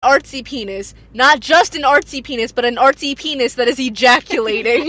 artsy penis. Not just an artsy penis, but an artsy penis that is ejaculating.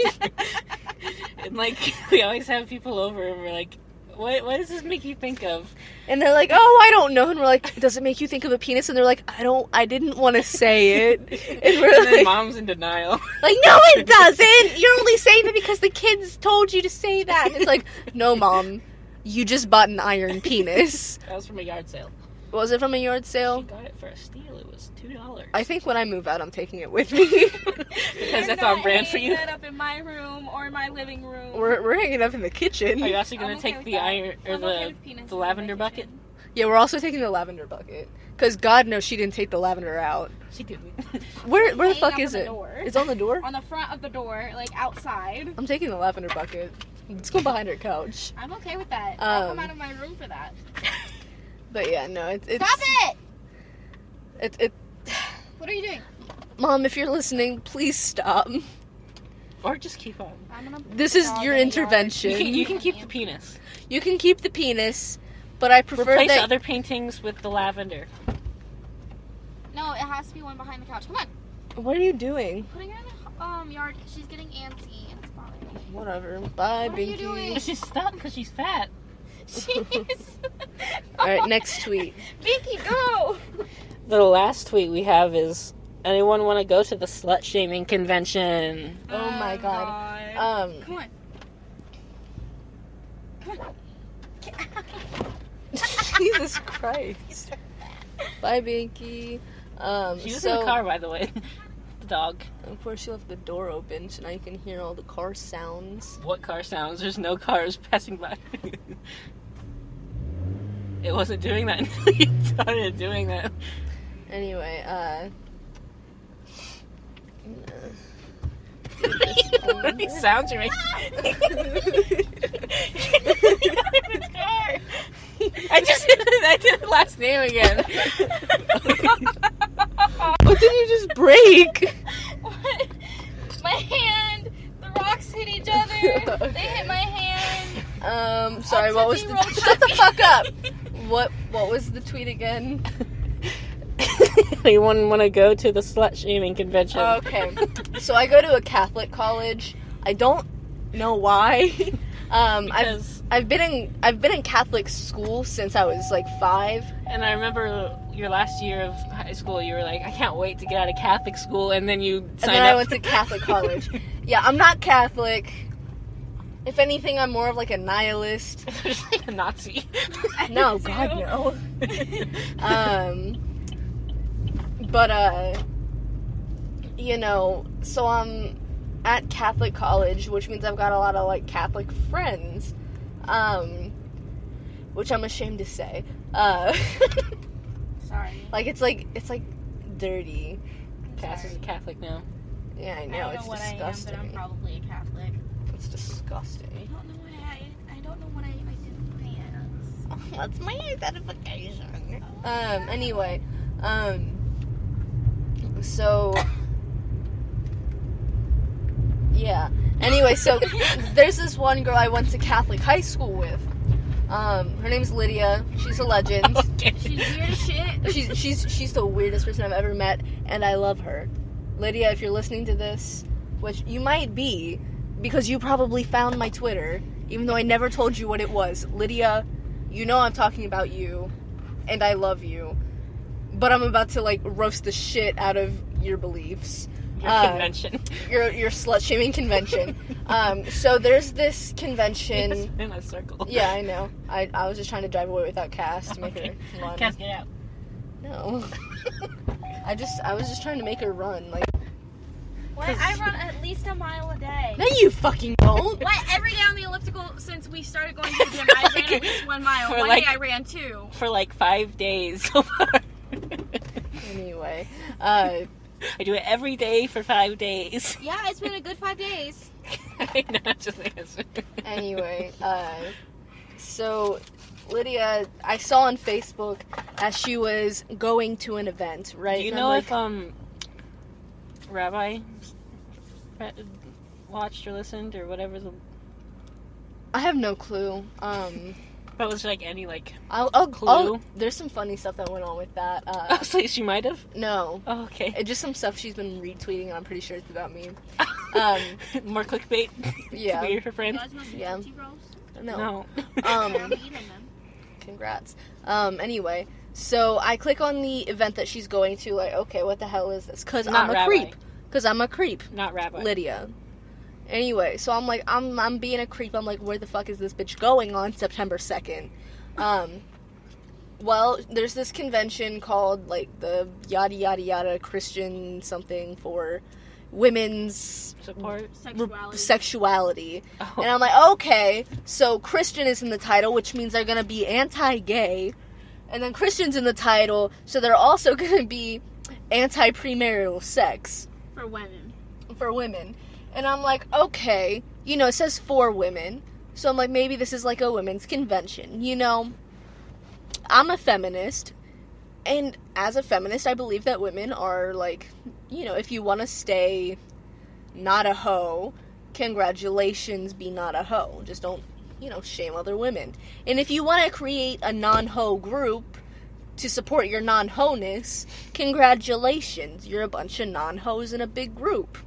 And, like, we always have people over and we're like, what does this make you think of? And they're like, oh, I don't know. And we're like, does it make you think of a penis? And they're like, I didn't want to say it. And we're then Mom's in denial. Like, no, it doesn't. You're only saying it because the kids told you to say that. And it's like, no, Mom, you just bought an iron penis. That was from a yard sale. Was it from a yard sale? She got it for a steal. It was $2. I think when I move out, I'm taking it with me. Because that's on brand for you. That up in my room or in my living room. We're hanging up in the kitchen. Are you also going to take the iron or the lavender bucket? Yeah, we're also taking the lavender bucket. Because God knows she didn't take the lavender out. She didn't. Where the fuck is it? Door. It's on the door? On the front of the door, like outside. I'm taking the lavender bucket. Let's go behind her couch. I'm okay with that. I'll come out of my room for that. But yeah, no, it's... Stop it! It. What are you doing? Mom, if you're listening, please stop. Or just keep on. This is your intervention. You can keep the penis. You can keep the penis, but I prefer Replace that... other paintings with the lavender. No, it has to be one behind the couch. Come on. What are you doing? Putting her in the yard because she's getting antsy and it's bothering me. Whatever. Bye, What are Binky. you doing? She's stuck because she's fat. Jeez. Alright, next tweet. Binky, go! The last tweet we have is, anyone want to go to the Slut Shaming Convention? Oh my god. Come on. Come on. Jesus Christ. Bye, Binky. She was in the car, by the way. The dog. Of course, she left the door open, so now you can hear all the car sounds. What car sounds? There's no cars passing by. It wasn't doing that until you started doing that. Anyway, These sounds are making. I did the last name again. What did you just break? What? My hand! The rocks hit each other! Okay. They hit my hand! Sorry, what was the... Shut the fuck up! What was the tweet again? Anyone want to go to the Slut Shaming Convention? Okay. So I go to a Catholic college. I don't know why. I've been in Catholic school since I was like 5. And I remember your last year of high school, you were like, I can't wait to get out of Catholic school, and then you signed up. And then I went to Catholic college. Yeah, I'm not Catholic. If anything, I'm more of like a nihilist. Just like a Nazi. No, God, no. But, you know, so I'm at Catholic college, which means I've got a lot of, like, Catholic friends, which I'm ashamed to say. Sorry. Like, it's like dirty. Cass is a Catholic now. Yeah, I know, I don't it's know what disgusting. I am, but I'm probably a Catholic. It's disgusting. I don't know what I did plans. That's my identification. Anyway, so, yeah. Anyway, so there's this one girl I went to Catholic high school with. Her name's Lydia. She's a legend. Okay. She's weird as shit. She's the weirdest person I've ever met, and I love her. Lydia, if you're listening to this, which you might be, because you probably found my Twitter, even though I never told you what it was. Lydia, you know I'm talking about you, and I love you. But I'm about to, like, roast the shit out of your beliefs. Your convention. Your slut-shaming convention. So there's this convention... It's in a circle. Yeah, I know. I was just trying to drive away without Cass to make her run. Cass, get out. No. I was just trying to make her run, like... What? I run at least a mile a day. No, you fucking don't. What? Every day on the elliptical since we started going to the gym, I ran at least 1 mile. One day I ran 2. For like 5 days so far. Anyway, I do it every day for 5 days. Yeah, it's been a good 5 days. I know, just answer. Anyway, so Lydia, I saw on Facebook as she was going to an event, right? Do you And know like, if Rabbi watched or listened or whatever the... I have no clue. But was there, like, any, like, I'll clue? There's some funny stuff that went on with that. Oh, so she might have? No. Oh, okay. It's just some stuff she's been retweeting, and I'm pretty sure it's about me. More clickbait? Yeah. To be her friend? You guys want some Yeah. Tootsie Rolls? No. I'm eating them. Congrats. Anyway, so I click on the event that she's going to, like, okay, what the hell is this? Because I'm a creep. Because I'm a creep. Not Rabbi. Lydia. Anyway, so I'm like, I'm being a creep. I'm like, where the fuck is this bitch going on September 2nd? Well, there's this convention called, like, the yada yada yada Christian something for women's Support? sexuality. Oh. And I'm like, okay, so Christian is in the title, which means they're gonna be anti-gay, and then Christian's in the title, so they're also gonna be anti-premarital sex For women. for women. And I'm like, okay, you know, it says for women, so I'm like, maybe this is like a women's convention, you know? I'm a feminist, and as a feminist, I believe that women are, like, you know, if you want to stay not a hoe, congratulations, be not a hoe. Just don't, you know, shame other women. And if you want to create a non-hoe group to support your non-ho-ness, congratulations, you're a bunch of non-hoes in a big group.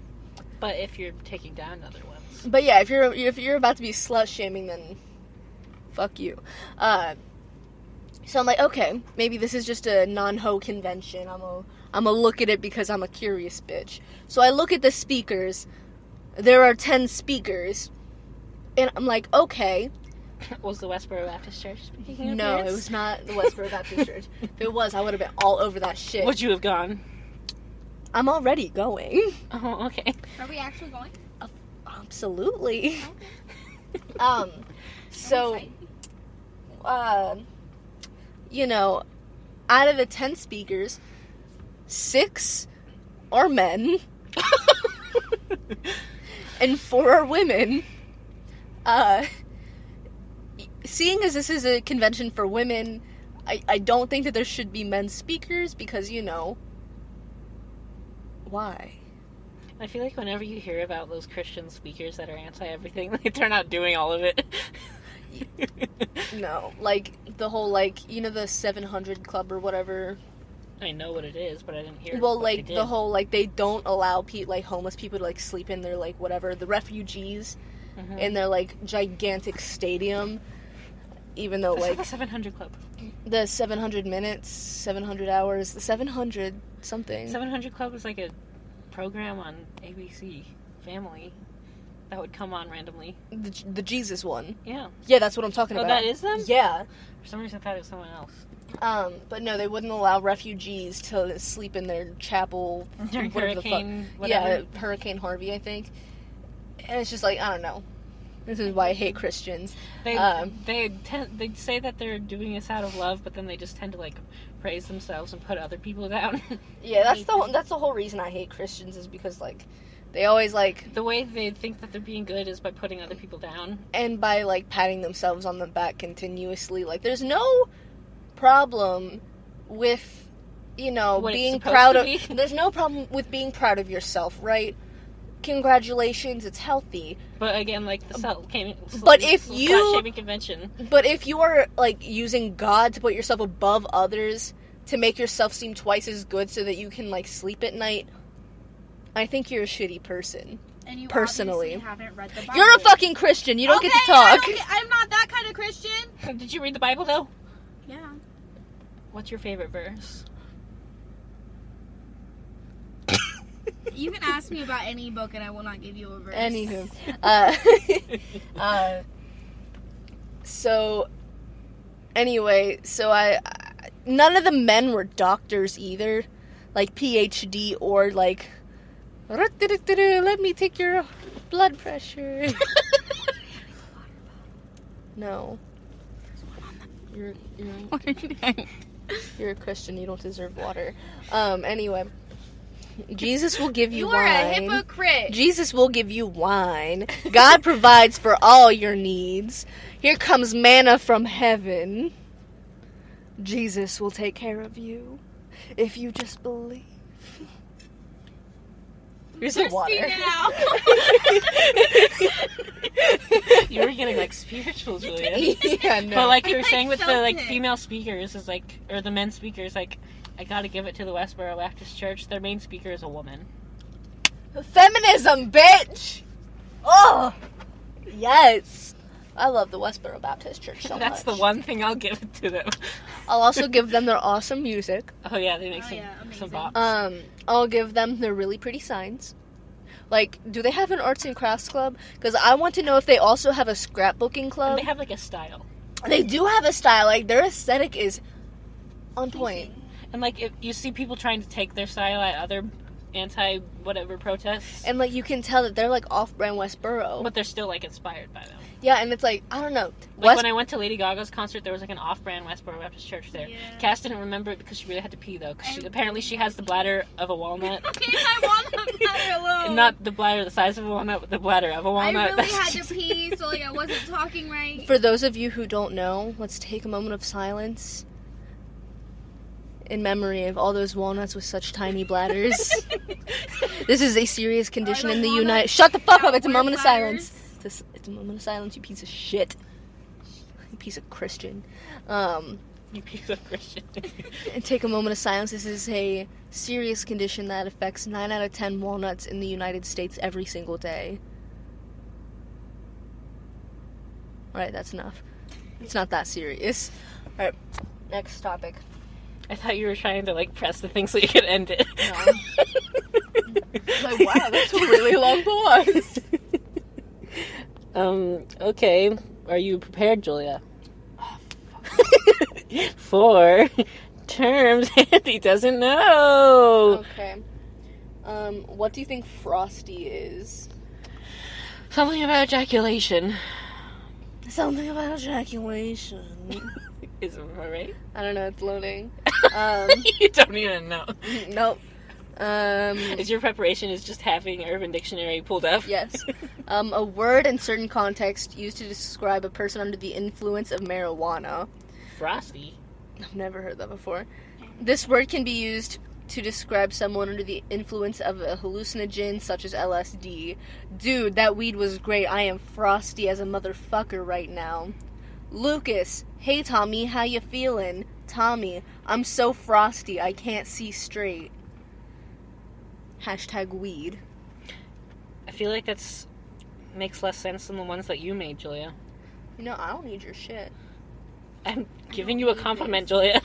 But if you're taking down other ones. But yeah, if you're about to be slut shaming, then fuck you. So I'm like, okay, maybe this is just a non-ho convention. I'm gonna look at it because I'm a curious bitch. So I look at the speakers. There are 10 speakers, and I'm like, okay. Was the Westboro Baptist Church speaking of No, yours? it was not the Westboro Baptist Church. If it was, I would have been all over that shit. Would you have gone? I'm already going. Oh, okay. Are we actually going? Absolutely. Okay. So, I'm you know, out of the 10 speakers, 6 are men, and 4 are women. Seeing as this is a convention for women, I don't think that there should be men speakers because, you know, why? I feel like whenever you hear about those Christian speakers that are anti-everything, like, they're not doing all of it. No, like, the whole, like, you know, the 700 Club or whatever. I know what it is, but I didn't hear Well, what like, they the did. whole, like, they don't allow like, homeless people to, like, sleep in their, like, whatever, the refugees Mhm. in their, like, gigantic stadium, even though, That's like, the 700 Club. the 700 minutes, 700 hours, the 700 something. 700 Club is like a program on ABC Family that would come on randomly. The Jesus one. Yeah. Yeah, that's what I'm talking Oh, about. that is them? Yeah. For some reason I thought it was someone else. But no, they wouldn't allow refugees to sleep in their chapel. During whatever the fuck. Hurricane, whatever. Yeah, Hurricane Harvey, I think. And it's just like, I don't know. This is why I hate Christians. They say that they're doing this out of love, but then they just tend to, like, praise themselves and put other people down. Yeah, that's the whole reason I hate Christians is because, like, they always, like... The way they think that they're being good is by putting other people down. And by, like, patting themselves on the back continuously. Like, there's no problem with, you know, What it's being supposed proud to of... be. There's no problem with being proud of yourself, right? Congratulations, it's healthy. But again, like, the But if you- Slut Shaming Convention. But if you are, like, using God to put yourself above others, to make yourself seem twice as good so that you can, like, sleep at night, I think you're a shitty person. And you Personally. obviously haven't read the Bible. You're a fucking Christian. You don't get to talk. I'm not that kind of Christian. Did you read the Bible, though? Yeah. What's your favorite verse? You can ask me about any book and I will not give you a verse. Anywho. So, anyway, so I none of the men were doctors either. Like, PhD or, like, let me take your blood pressure. No. You're a Christian. You don't deserve water. Anyway. Jesus will give you You are wine. a hypocrite. Jesus will give you wine. God provides for all your needs. Here comes manna from heaven. Jesus will take care of you if you just believe. Here's the water. now. You were getting like spiritual, Julia. Yeah, no. But like you were I saying with the felt like it. female speakers is like, or the men speakers, like I gotta give it to the Westboro Baptist Church. Their main speaker is a woman. Feminism, bitch! Oh! Yes! I love the Westboro Baptist Church so That's much. the one thing I'll give it to them. I'll also give them their awesome music. Oh yeah, they make Oh, some yeah, some amazing. bops. I'll give them their really pretty signs. Like, do they have an arts and crafts club? Because I want to know if they also have a scrapbooking club. And they have like a style. They do have a style. Like, their aesthetic is on point. And like if you see people trying to take their style at other anti-whatever protests, And, like, you can tell that they're, like, off-brand Westboro. but they're still like inspired by them. Yeah, and it's like, I don't know. Like when I went to Lady Gaga's concert, there was like an off-brand Westboro Baptist Church there. Yeah. Cass didn't remember it because she really had to pee though, because apparently she has the bladder of a walnut. Leave my walnut bladder alone. And not the bladder the size of a walnut, but the bladder of a I walnut. really had to pee, so like I wasn't talking right. For those of you who don't know, let's take a moment of silence in memory of all those walnuts with such tiny bladders. This is a serious condition Are the in the walnuts United... Shut the fuck up! It's a were moment of bladders? silence. It's a moment of silence, you piece of shit. You piece of Christian. You piece of Christian. And take a moment of silence. This is a serious condition that affects 9 out of 10 walnuts in the United States every single day. Alright, that's enough. It's not that serious. Alright, next topic. I thought you were trying to like press the thing so you could end it. Like, wow, that's a really long pause. Okay. Are you prepared, Julia? For terms Andy doesn't know. Okay. What do you think frosty is? Something about ejaculation. Something about ejaculation. Is it right? I don't know, it's loading. You don't even know. Nope. Is your preparation is just having Urban Dictionary pulled up? Yes. A word in certain context used to describe a person under the influence of marijuana. Frosty. I've never heard that before. This word can be used to describe someone under the influence of a hallucinogen such as LSD. Dude, that weed was great. I am frosty as a motherfucker right now. Lucas, hey Tommy, how you feeling? Tommy, I'm so frosty I can't see straight. Hashtag weed. I feel like that's makes less sense than the ones that you made, Julia. You know, I don't need your shit. I'm giving you a compliment, Julia.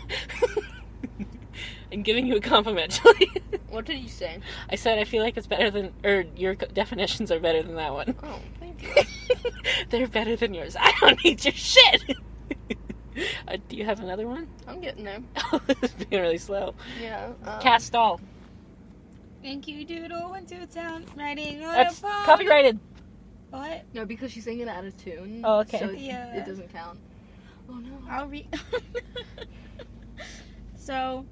I'm giving you a compliment, Julia. What did you say? I said I feel like it's better than, or your definitions are better than that one. Oh, thank you. They're better than yours. I don't need your shit. Do you have another one? I'm getting there. Oh, this is being really slow. Yeah. Cast doll. Thank you, Doodle. Went to town riding on That's a pony. copyrighted. What? No, because she's singing out of tune. Oh, okay. So Yeah. it doesn't count. Oh no. I'll read. So,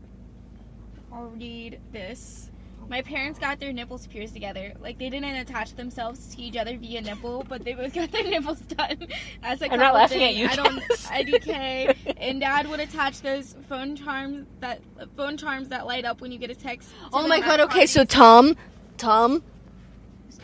I'll read this. My parents got their nipples pierced together. Like, they didn't attach themselves to each other via nipple, but they both got their nipples done as a I'm not couple laughing thing. at you, I don't. Cass. IDK. And Dad would attach those phone charms that light up when you get a text. to Oh them my at god, okay, parties. so Tom.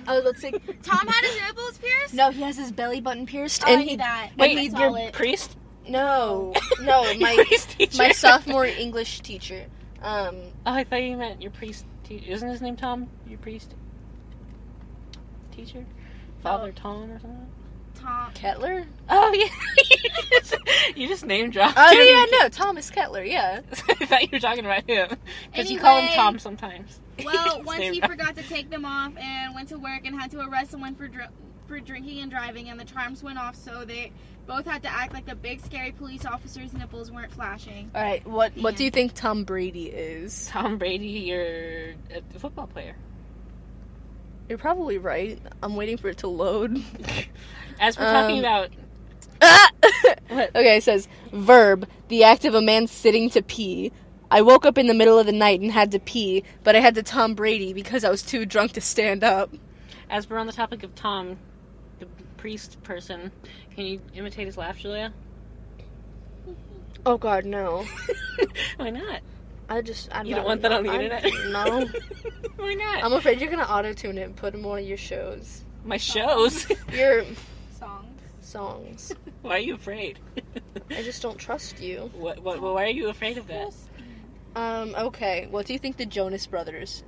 I was about to say. Tom had his nipples pierced. No, he has his belly button pierced. Oh, and I he. knew that. Wait, I your saw it. priest? No. Your My priest teacher? my sophomore English teacher. Oh, I thought you meant your priest. Isn't his name Tom? Your priest teacher? Father Tom or something? Tom. Kettler? Oh, yeah. You just name dropped Oh, him. yeah, no, Thomas Kettler, yeah. I thought you were talking about him. Because you call him Anyway. Tom sometimes. Well, once Name he dropped. forgot to take them off and went to work and had to arrest someone for drinking and driving, and the charms went off, so they both had to act like the big scary police officer's nipples weren't flashing. Alright, what do you think Tom Brady is? Tom Brady, you're a football player. You're probably right. I'm waiting for it to load. As we're talking about... What? Okay, it says, verb, the act of a man sitting to pee. I woke up in the middle of the night and had to pee, but I had to Tom Brady because I was too drunk to stand up. As we're on the topic of Tom, the priest person, can you imitate his laugh, Julia? Oh god, no. Why not? I'd You don't want that on the internet? No. Why not? I'm afraid you're gonna auto-tune it and put in one of your shows. My shows? Your Songs. Why are you afraid? I just don't trust you. Why are you afraid of that? Okay. What do you think the Jonas Brothers